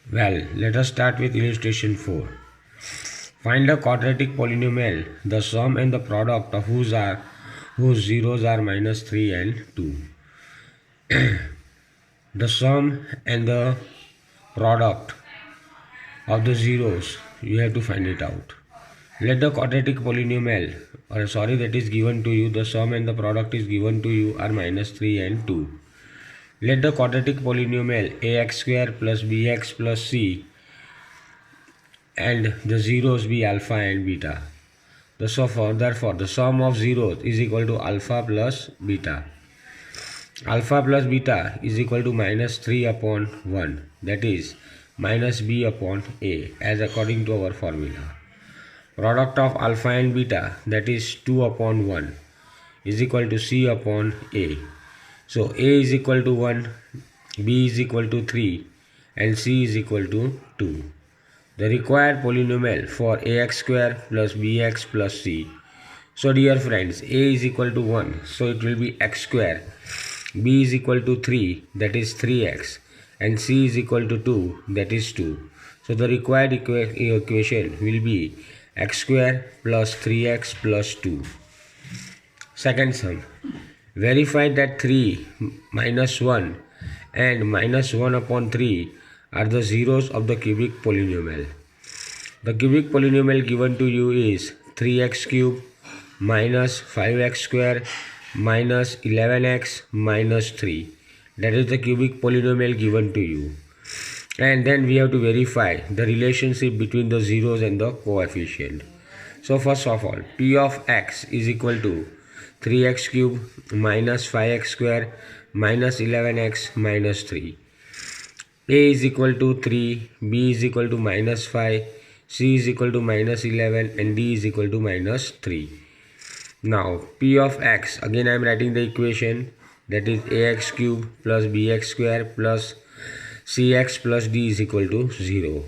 Well, let us start with illustration 4. Find a quadratic polynomial, the sum and the product of whose zeros are minus 3 and 2. The sum and the product of the zeros, you have to find it out. Let the quadratic polynomial, that is given to you, the sum and the product is given to you are minus 3 and 2. Let the quadratic polynomial ax square plus bx plus c and the zeros be alpha and beta. Therefore, the sum of zeros is equal to alpha plus beta. Alpha plus beta is equal to minus 3 upon 1, that is minus b upon a, as according to our formula. Product of alpha and beta, that is 2 upon 1, is equal to c upon a. So a is equal to 1, b is equal to 3 and c is equal to 2. The required polynomial for ax square plus bx plus c. So dear friends, a is equal to 1, so it will be x square. B is equal to 3, that is 3x, and c is equal to 2, that is 2. So the required equation will be x square plus 3x plus 2. Second sum. Verify that 3 minus 1 and minus 1 upon 3 are the zeros of the cubic polynomial. The cubic polynomial given to you is 3x cube minus 5x square minus 11x minus 3. That is the cubic polynomial given to you. And then we have to verify the relationship between the zeros and the coefficient. So first of all, p of x is equal to 3x cube minus 5x square minus 11x minus 3. A is equal to 3, b is equal to minus 5, c is equal to minus 11 and d is equal to minus 3. Now p of x, again I am writing the equation, that is ax cube plus bx square plus cx plus d is equal to 0.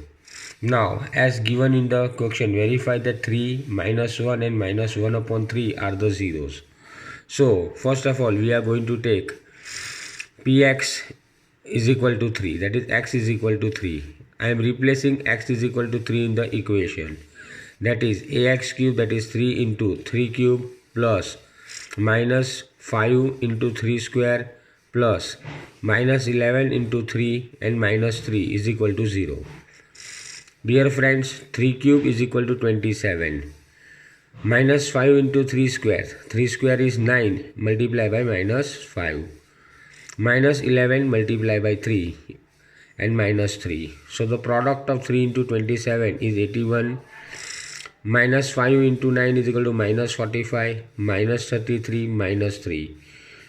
Now as given in the question, verify that 3 minus 1 and minus 1 upon 3 are the zeros. So first of all, we are going to take px is equal to 3, that is x is equal to 3. I am replacing x is equal to 3 in the equation, that is ax cube, that is 3 into 3 cube plus minus 5 into 3 square plus minus 11 into 3 and minus 3 is equal to 0. Dear friends, 3 cube is equal to 27. Minus 5 into 3 square. 3 square is 9 multiplied by minus 5. Minus 11 multiplied by 3 and minus 3. So the product of 3 into 27 is 81. Minus 5 into 9 is equal to minus 45, minus 33, minus 3.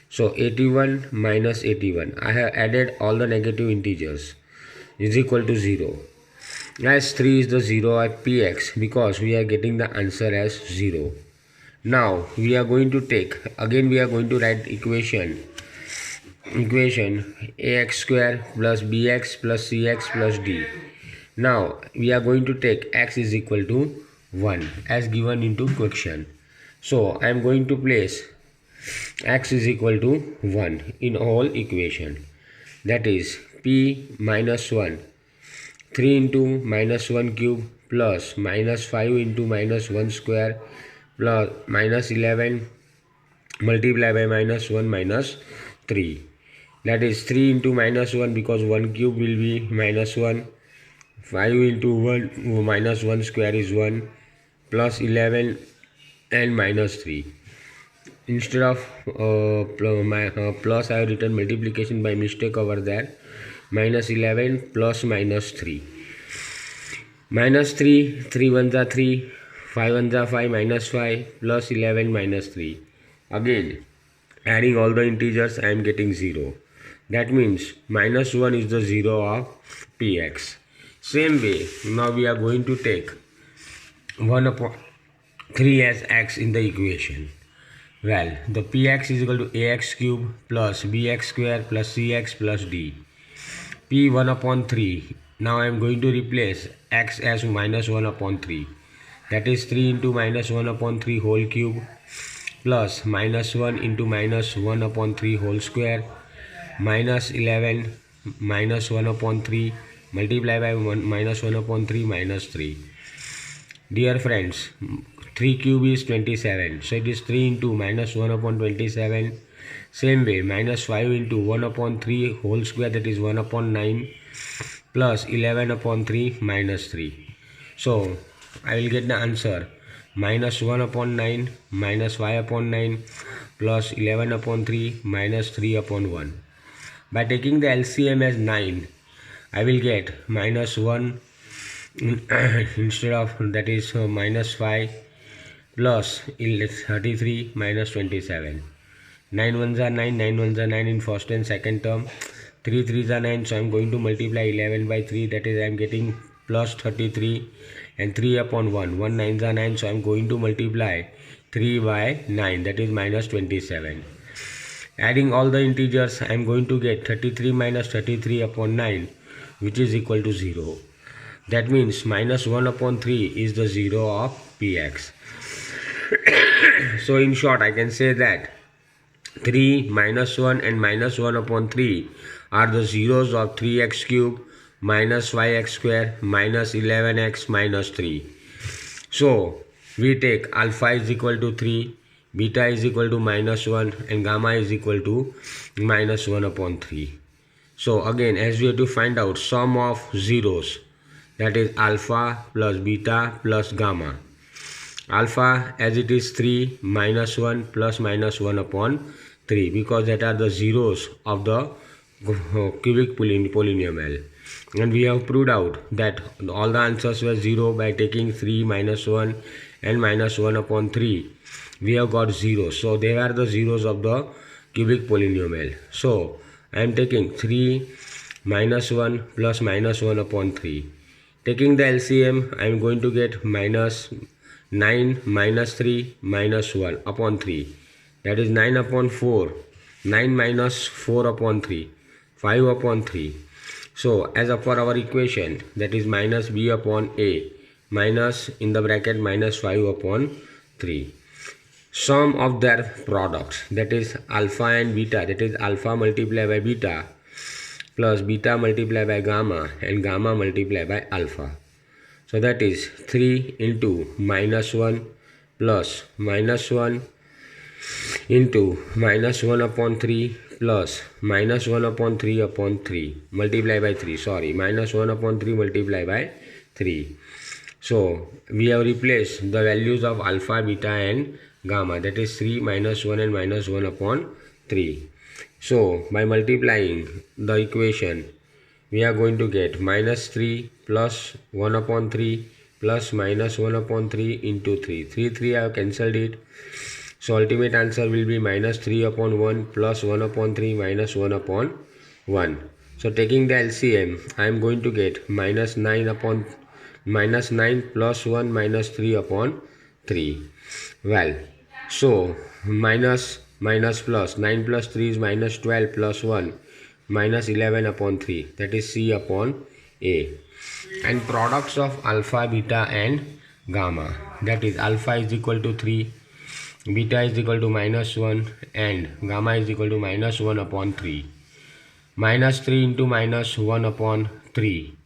So 81 minus 81. I have added all the negative integers is equal to 0. As 3 is the 0 of px, because we are getting the answer as 0. Now we are going to take, again we are going to write equation ax square plus bx plus cx plus d. Now we are going to take x is equal to 1 as given into question. So I am going to place x is equal to 1 in all equation, that is p minus 1, 3 into minus 1 cube plus minus 5 into minus 1 square plus minus 11 multiplied by minus 1 minus 3. That is 3 into minus 1, because 1 cube will be minus 1. 5 into 1 minus 1 square is 1 plus 11 and minus 3. Instead of plus, I have written multiplication by mistake over there. Minus 11 plus minus 3. Minus 3, 3 ones are 3, 5 ones are 5, minus 5 plus 11 minus 3. Again, adding all the integers, I am getting 0. That means minus 1 is the 0 of px. Same way, now we are going to take 1 upon 3 as x in the equation. Well, the px is equal to ax cube plus bx square plus cx plus d. P 1 upon 3. Now I am going to replace x as minus 1 upon 3. That is 3 into minus 1 upon 3 whole cube plus minus 1 into minus 1 upon 3 whole square minus 11 minus 1 upon 3 multiply by 1 minus 1 upon 3 minus 3. Dear friends, 3 cube is 27. So it is 3 into minus 1 upon 27. Same way, minus 5 into 1 upon 3 whole square, that is 1 upon 9 plus 11 upon 3 minus 3. So I will get the answer minus 1 upon 9 minus 5 upon 9 plus 11 upon 3 minus 3 upon 1. By taking the LCM as 9, I will get minus 1 instead of, that is minus 5 plus 33 minus 27. 9 ones are 9, 9 ones are 9 in first and second term. 3 3s are 9, so I am going to multiply 11 by 3, that is I am getting plus 33, and 3 upon 1, 1 9s are 9, so I am going to multiply 3 by 9, that is minus 27. Adding all the integers, I am going to get 33 minus 33 upon 9, which is equal to 0. That means minus 1 upon 3 is the 0 of Px. So in short, I can say that 3, minus 1 and minus 1 upon 3 are the zeros of 3x cube minus 5x square minus 11x minus 3. So we take alpha is equal to 3, beta is equal to minus 1 and gamma is equal to minus 1 upon 3. So again, as we have to find out sum of zeros, that is alpha plus beta plus gamma. Alpha as it is 3 minus 1 plus minus 1 upon 3, because that are the zeros of the cubic polynomial. And we have proved out that all the answers were 0 by taking 3 minus 1 and minus 1 upon 3. We have got 0. So they are the zeros of the cubic polynomial. So I am taking 3 minus 1 plus minus 1 upon 3. Taking the LCM, I am going to get minus 9 minus 3 minus 1 upon 3. That is 9 upon 4. 9 minus 4 upon 3. 5 upon 3. So as per our equation, that is minus b upon a minus in the bracket minus 5 upon 3. Sum of their products, that is alpha and beta, that is alpha multiplied by beta plus beta multiplied by gamma and gamma multiplied by alpha. So that is 3 into minus 1 plus minus 1 into minus 1 upon 3 plus minus 1 upon 3 upon 3 multiplied by 3, sorry, minus 1 upon 3 multiplied by 3. So we have replaced the values of alpha, beta and gamma, that is 3 minus 1 and minus 1 upon 3. So by multiplying the equation, we are going to get minus 3 plus 1 upon 3 plus minus 1 upon 3 into 3. 3 I have cancelled it. So ultimate answer will be minus 3 upon 1 plus 1 upon 3 minus 1 upon 1. So taking the LCM, I am going to get minus 9 upon minus 9 plus 1 minus 3 upon 3. Well, so minus plus 9 plus 3 is minus 12 plus 1 minus 11 upon 3, that is C upon A. And products of alpha, beta and gamma, that is alpha is equal to 3, beta is equal to minus 1 and gamma is equal to minus 1 upon 3. Minus 3 into minus 1 upon 3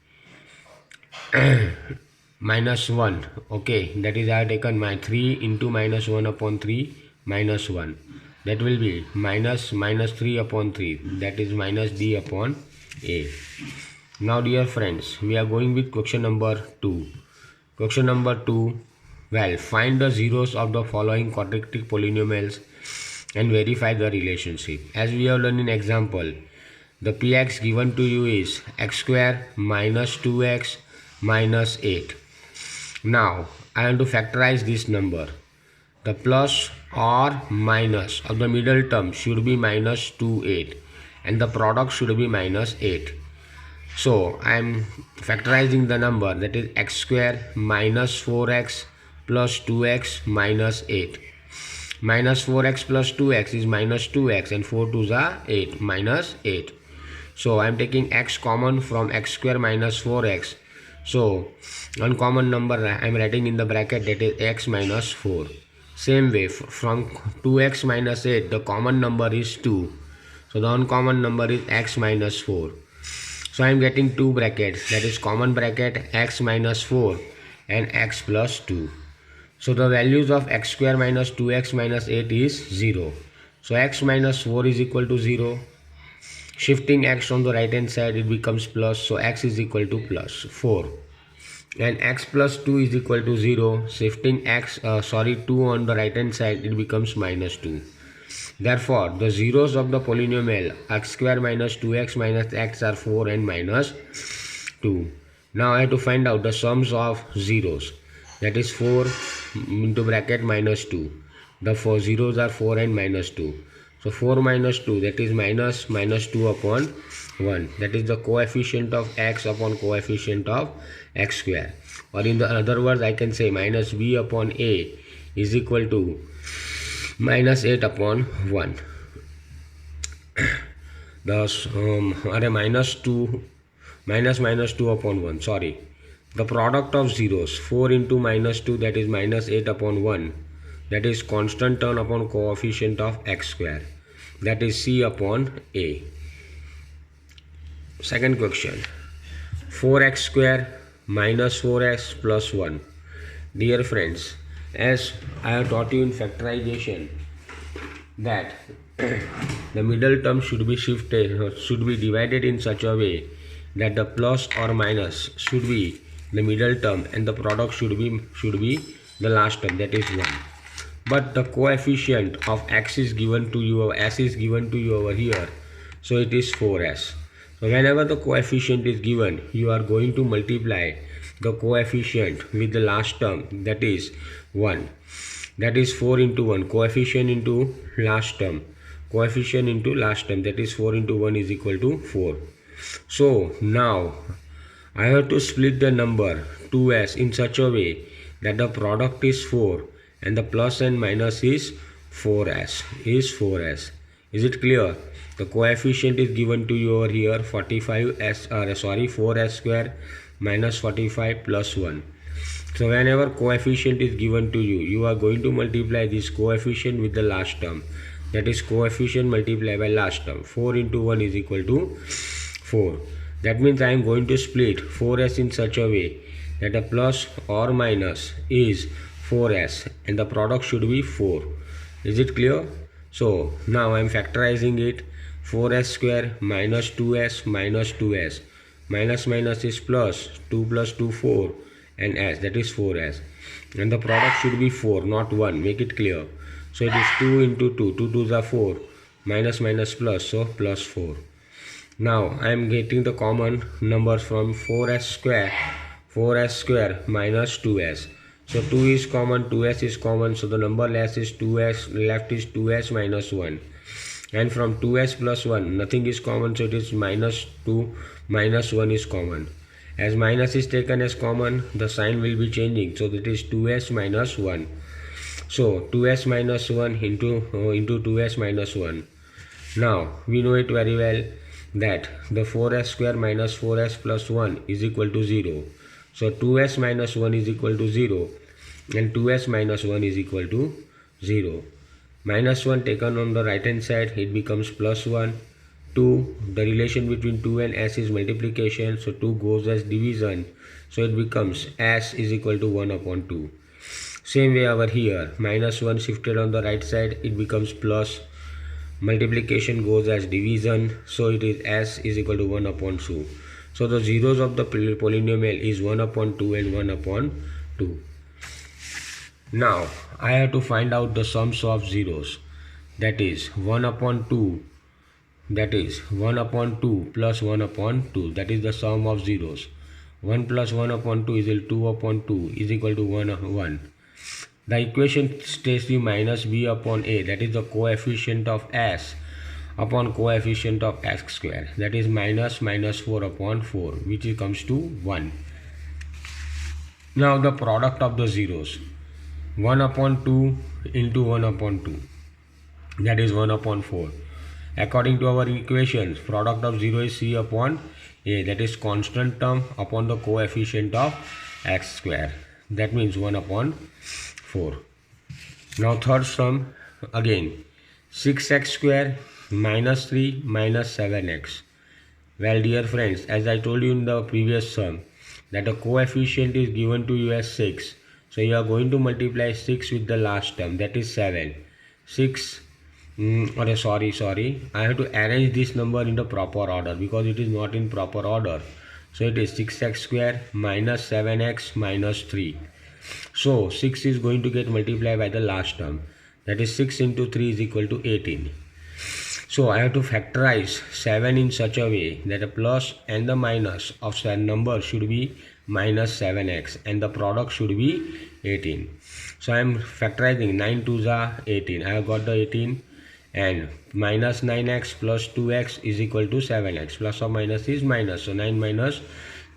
minus 1, okay, that is I have taken my 3 into minus 1 upon 3 minus 1, that will be minus 3 upon 3, that is minus D upon A. Now dear friends, we are going with question number 2. Question number 2, well, find the zeros of the following quadratic polynomials and verify the relationship. As we have done in example, the Px given to you is x square minus 2x minus 8. Now I want to factorize this number. The plus or minus of the middle term should be minus 2, 8 and the product should be minus 8. So I am factorizing the number, that is x square minus 4x plus 2x minus 8. Minus 4x plus 2x is minus 2x and 4 2s are 8, minus 8. So I am taking x common from x square minus 4x. So uncommon number I am writing in the bracket, that is x minus 4. Same way from 2x minus 8 the common number is 2. So the uncommon number is x minus 4. So I am getting two brackets, that is common bracket x minus 4 and x plus 2. So the values of x square minus 2x minus 8 is 0. So x minus 4 is equal to 0. Shifting x on the right hand side, it becomes plus, so x is equal to plus 4. And x plus 2 is equal to 0. Shifting 2 on the right hand side, it becomes minus 2. Therefore, the zeros of the polynomial x square minus 2x minus x are 4 and minus 2. Now I have to find out the sums of zeros. That is 4 into bracket minus 2. The four zeros are 4 and minus 2. So 4 minus 2, that is minus 2 upon 1. That is the coefficient of x upon coefficient of x square. Or in the other words, I can say minus b upon a is equal to minus 8 upon 1. Minus 2 upon 1, sorry. The product of zeros, 4 into minus 2, that is minus 8 upon 1. That is constant term upon coefficient of x square. That is c upon a. Second question. 4x square minus 4x plus 1. Dear friends, as I have taught you in factorization that the middle term should be divided in such a way that the plus or minus should be the middle term and the product should be the last term, that is 1. But the coefficient of x is given to you, s is given to you over here, so it is 4s. So whenever the coefficient is given, you are going to multiply the coefficient with the last term, that is 1. That is 4 into 1, coefficient into last term, that is 4 into 1 is equal to 4. So now I have to split the number 2s in such a way that the product is 4 and the plus and minus is 4s. Is it clear? The coefficient is given to you over here, 4s square minus 45 plus 1. So whenever coefficient is given to you, you are going to multiply this coefficient with the last term. That is coefficient multiplied by last term. 4 into 1 is equal to 4. That means I am going to split 4s in such a way that the plus or minus is 4s and the product should be 4. Is it clear? So now I am factorizing it. 4s square minus 2s minus 2s. Minus is plus, 2 plus 2 4 and s, that is 4s. And the product should be 4, not 1. Make it clear. So it is 2 into 2. 2 2s are 4. Minus plus, so plus 4. Now I am getting the common numbers from 4s square minus 2s. So 2 is common, 2s is common, so the number left is 2s minus 1. And from 2s plus 1, nothing is common, so it is minus 2 minus 1 is common. As minus is taken as common, the sign will be changing, so that is 2s minus 1. So 2s minus 1 into 2s minus 1. Now we know it very well that the 4s square minus 4s plus 1 is equal to 0. So 2s minus 1 is equal to 0 and 2s minus 1 is equal to 0. Minus 1 taken on the right hand side, it becomes plus 1. 2, the relation between 2 and s is multiplication, so 2 goes as division, so it becomes s is equal to 1 upon 2. Same way over here, minus 1 shifted on the right side, it becomes plus. Multiplication goes as division, so it is s is equal to 1 upon 2. So the zeros of the polynomial is 1 upon 2 and 1 upon 2. Now I have to find out the sums of zeros. That is 1 upon 2. That is 1 upon 2 plus 1 upon 2. That is the sum of zeros. 1 plus 1 upon 2 is equal to 2 upon 2 is equal to 1. The equation states the minus b upon a. That is the coefficient of s upon coefficient of x square. That is minus 4 upon 4, which comes to 1. Now the product of the zeros. 1 upon 2 into 1 upon 2. That is 1 upon 4. According to our equations, product of 0 is c upon a. That is constant term upon the coefficient of x square. That means 1 upon 4. Now third sum again. 6x square minus 3 minus 7x. Well, dear friends, as I told you in the previous sum, that the coefficient is given to you as 6. So you are going to multiply 6 with the last term, that is 7. 6, sorry. I have to arrange this number in the proper order because it is not in proper order. So it is 6x square minus 7x minus 3. So 6 is going to get multiplied by the last term. That is 6 into 3 is equal to 18. So I have to factorize 7 in such a way that the plus and the minus of that number should be minus 7x and the product should be 18. So I am factorizing 9 2s are 18. I have got the 18 and minus 9x plus 2x is equal to 7x. Plus or minus is minus. So 9 minus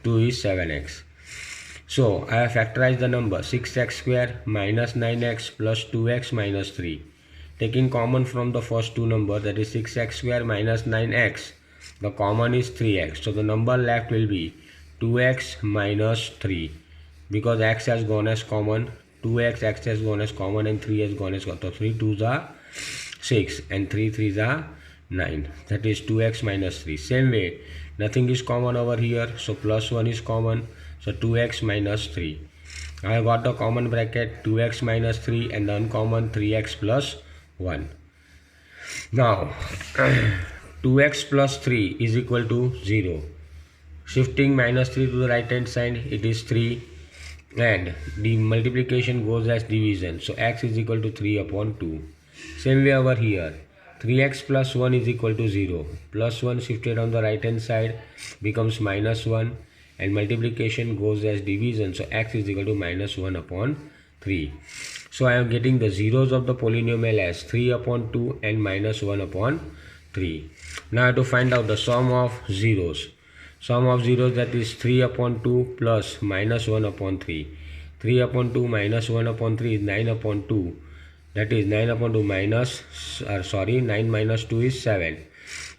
2 is 7x. So I have factorized the number 6x square minus 9x plus 2x minus 3. Taking common from the first two numbers, that is 6x square minus 9x, the common is 3x. So the number left will be 2x minus 3 because x has gone as common, 2x x has gone as common and 3 has gone as common. So 3 2s are 6 and 3 3s are 9. That is 2x minus 3. Same way, nothing is common over here. So plus 1 is common. So 2x minus 3. I have got the common bracket 2x minus 3 and the uncommon 3x plus 1. Now 2x plus 3 is equal to 0. Shifting minus 3 to the right hand side, it is 3 and the multiplication goes as division. So x is equal to 3 upon 2. Same way over here, 3x plus 1 is equal to 0. Plus 1 shifted on the right hand side becomes minus 1 and multiplication goes as division. So x is equal to minus 1 upon 3. So I am getting the zeros of the polynomial as 3 upon 2 and minus 1 upon 3. Now I have to find out the sum of zeros. Sum of zeros, that is 3 upon 2 plus minus 1 upon 3. 3 upon 2 minus 1 upon 3 is 9 upon 2. That is 9 upon 2 minus, 9 minus 2 is 7.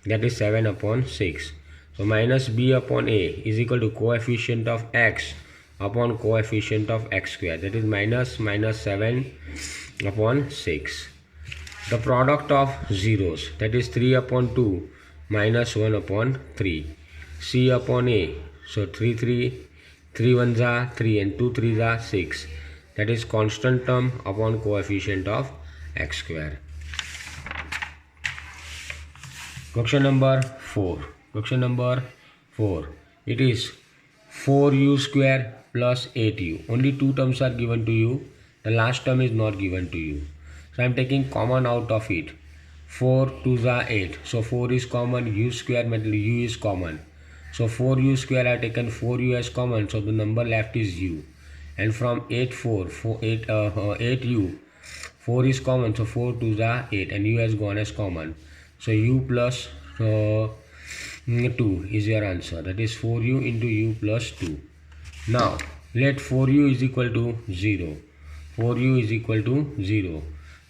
That is 7 upon 6. So minus b upon a is equal to coefficient of x upon coefficient of x square. That is minus 7 upon 6. The product of zeros, that is 3 upon 2 minus 1 upon 3. C upon a. So 3 1s are 3 and 2 3s are 6. That is constant term upon coefficient of x square. Question number 4. Question number 4. It is 4u square plus 8u. Only two terms are given to you. The last term is not given to you. So I am taking common out of it. 4 2s are 8. So 4 is common. U square metal u is common. So 4u square I have taken 4u as common. So the number left is u. And from 8u, 4 is common. So 4 2s are 8 and u has gone as common. So u plus 2 is your answer. That is 4u into u plus 2. Now let 4u is equal to 0. 4u is equal to 0.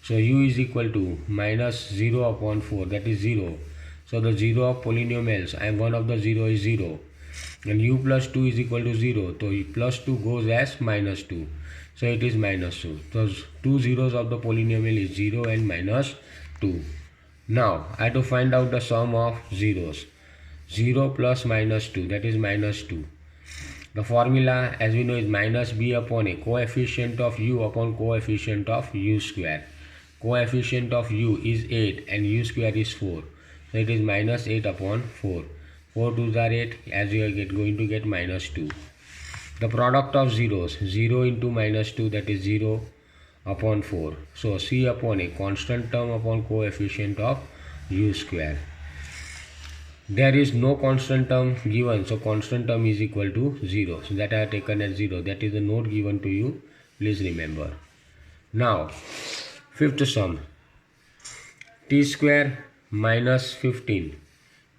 So u is equal to minus 0 upon 4. That is 0. So the 0 of polynomials, and one of the 0 is 0. And u plus 2 is equal to 0. So plus 2 goes as minus 2. So it is minus 2. So two zeros of the polynomial is 0 and minus 2. Now I have to find out the sum of zeros. 0 plus minus 2, that is minus 2. The formula, as we know, is minus b upon a, coefficient of u upon coefficient of u square. Coefficient of u is 8 and u square is 4. So it is minus 8 upon 4. 4 2s are 8, as you are going to get minus 2. The product of zeros, 0 into minus 2, that is 0 upon 4. So c upon a, constant term upon coefficient of u square. There is no constant term given, so constant term is equal to 0. So that I have taken as 0. That is the note given to you. Please remember. Now, fifth sum. T square minus 15.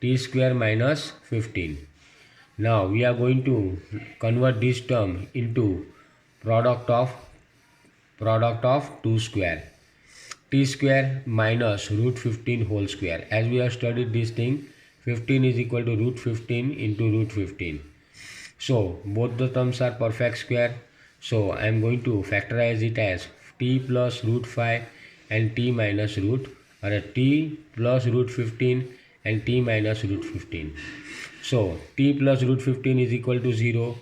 T square minus 15. Now we are going to convert this term into product of 2 square. T square minus root 15 whole square. As we have studied this thing, 15 is equal to root 15 into root 15. So both the terms are perfect square. So I am going to factorize it as t plus root 5 and t minus root, or t plus root 15 and t minus root 15. So t plus root 15 is equal to 0.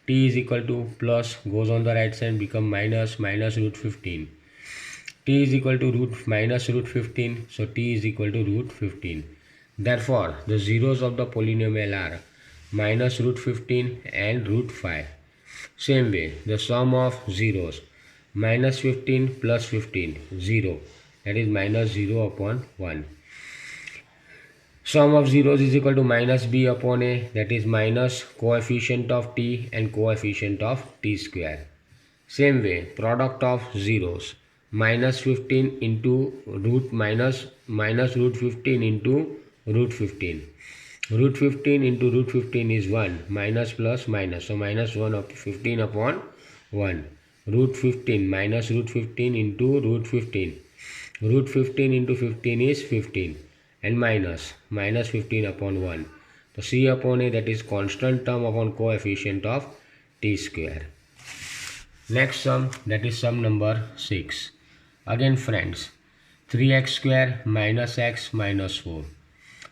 T is equal to plus, goes on the right side, become minus root 15. T is equal to minus root 15. So t is equal to root 15. Therefore, the zeros of the polynomial are minus root 15 and root 5. Same way, the sum of zeros, minus 15 plus 15, 0. That is minus 0 upon 1. Sum of zeros is equal to minus b upon a, that is minus coefficient of t and coefficient of t square. Same way, product of zeros, minus 15 into minus root 15 into root 15. Root 15 into root 15 is 1, minus plus minus, so minus 1 of 15 upon 1. Root 15 minus root 15 into root 15. Root 15 into 15 is 15 and minus 15 upon 1. So c upon a, that is constant term upon coefficient of t square. Next sum, that is sum number 6. Again friends, 3x square minus x minus 4.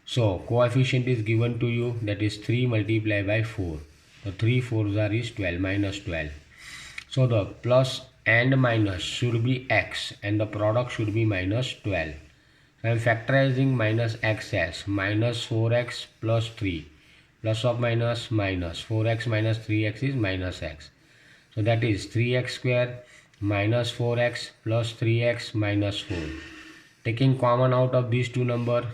So coefficient is given to you, that is 3 multiplied by 4. So 3 4s are is 12, minus 12. So the plus and minus should be x and the product should be minus 12. So I am factorizing minus x as minus 4x plus 3. Plus of minus minus 4x minus 3x is minus x. So that is 3x square minus 4x plus 3x minus 4. Taking common out of these two numbers,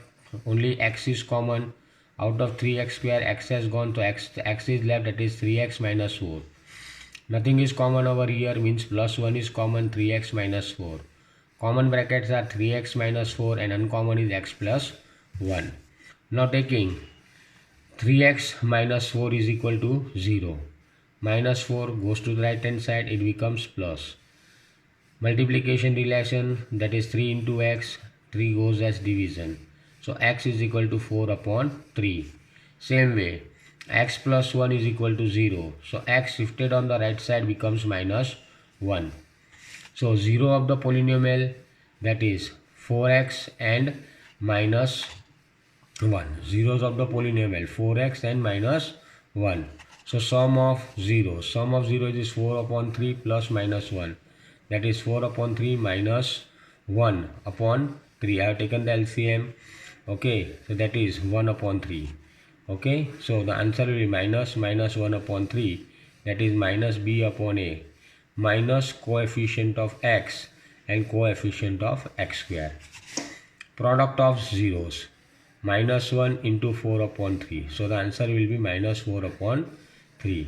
only x is common. Out of 3x square, x has gone, so x is left, that is 3x minus 4. Nothing is common over here, means plus 1 is common, 3x minus 4. Common brackets are 3x minus 4 and uncommon is x plus 1. Now taking 3x minus 4 is equal to 0. Minus 4 goes to the right hand side, it becomes plus. Multiplication relation, that is 3 into x, 3 goes as division. So x is equal to 4 upon 3. Same way, x plus 1 is equal to 0. So x shifted on the right side becomes minus 1. So 0 of the polynomial, that is 4x and minus 1. Zeros of the polynomial, 4x and minus 1. So sum of 0 is 4 upon 3 plus minus 1. That is 4 upon 3 minus 1 upon 3. I have taken the LCM. Okay, so that is 1 upon 3. Okay, so the answer will be minus 1 upon 3. That is minus b upon a, minus coefficient of x and coefficient of x square. Product of zeros, minus 1 into 4 upon 3. So the answer will be minus 4 upon 3.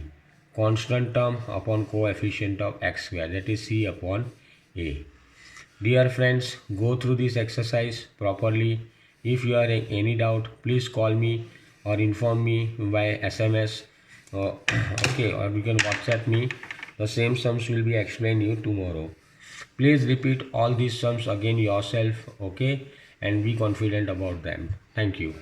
Constant term upon coefficient of x square, that is c upon a. Dear friends, go through this exercise properly. If you are in any doubt, please call me or inform me by SMS. Okay, or you can WhatsApp me. The same sums will be explained you tomorrow. Please repeat all these sums again yourself, okay, and be confident about them. Thank you.